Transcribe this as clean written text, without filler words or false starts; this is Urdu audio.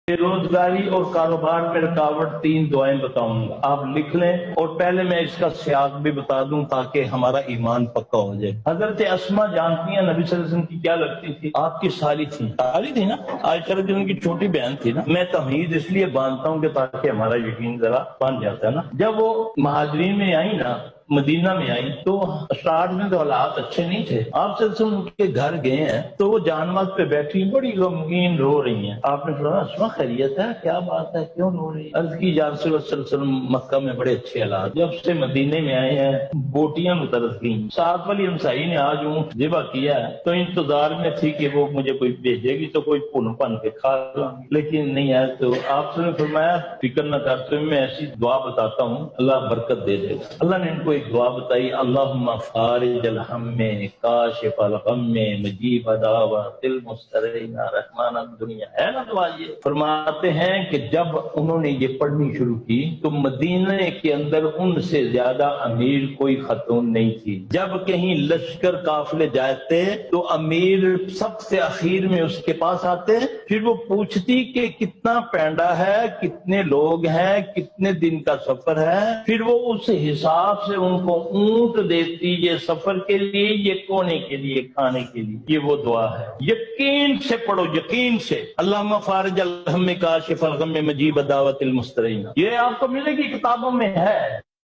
بے روزگاری اور کاروبار میں رکاوٹ 3 دعائیں بتاؤں گا، آپ لکھ لیں، اور پہلے میں اس کا سیاق بھی بتا دوں تاکہ ہمارا ایمان پکا ہو جائے۔ حضرت اسما جانتی ہیں نبی صلی اللہ علیہ وسلم کی کیا لگتی تھی؟ آپ کی سالی تھی نا، عائشہ رضی اللہ عنہا کی چھوٹی بہن تھی نا۔ میں تمہید اس لیے باندھتا ہوں کہ تاکہ ہمارا یقین ذرا بن جاتا ہے نا۔ جب وہ مہاجرین میں آئی نا، مدینہ میں آئی، تو اسٹارٹ میں تو حالات اچھے نہیں تھے۔ آپ صلی اللہ علیہ وسلم ان کے گھر گئے ہیں تو وہ جانماز پہ بیٹھی بڑی غمگین رو رہی ہیں۔ آپ نے فرمایا اسما خیریت ہے؟ کیا بات ہے، کیوں رو رہی؟ عرض کی یا رسول اللہ صلی اللہ علیہ وسلم مکہ میں بڑے اچھے حالات، جب سے مدینے میں آئے ہیں بوٹیاں مترس گئیں۔ ساتھ والی ہمسائی نے آج اونٹ ذبح کیا ہے تو انتظار میں تھی کہ وہ مجھے کوئی بھیجے گی تو کوئی پن پن کے کھا لوں گی، لیکن نہیں آیا۔ تو آپ نے فرمایا فکر نہ کر، تمہیں میں ایسی دعا بتاتا ہوں، اللہ برکت دے دے گا۔ اللہ نے ان کو ایک دعا بتائی، اللہم فارج الہم کاشف الغم مجیب دعوات المضطرین رحمان الدنیا، ہے نا دعا یہ؟ فرماتے ہیں کہ جب انہوں نے یہ پڑھنی شروع کی تو مدینہ کے اندر ان سے زیادہ امیر کوئی خاتون نہیں تھی۔ جب کہیں لشکر قافلے جاتے تو امیر سب سے اخیر میں اس کے پاس آتے، پھر وہ پوچھتی کہ کتنا پینڈا ہے، کتنے لوگ ہیں، کتنے دن کا سفر ہے، پھر وہ اس حساب سے ان کو اونٹ دیتی، یہ سفر کے لیے، یہ کونے کے لیے، کھانے کے لیے۔ یہ وہ دعا ہے، یقین سے پڑھو، یقین سے۔ اللہم فارج الہم کاشف الغم مجیب دعوت المضطرین، یہ آپ کو ملے گی، کتابوں میں ہے۔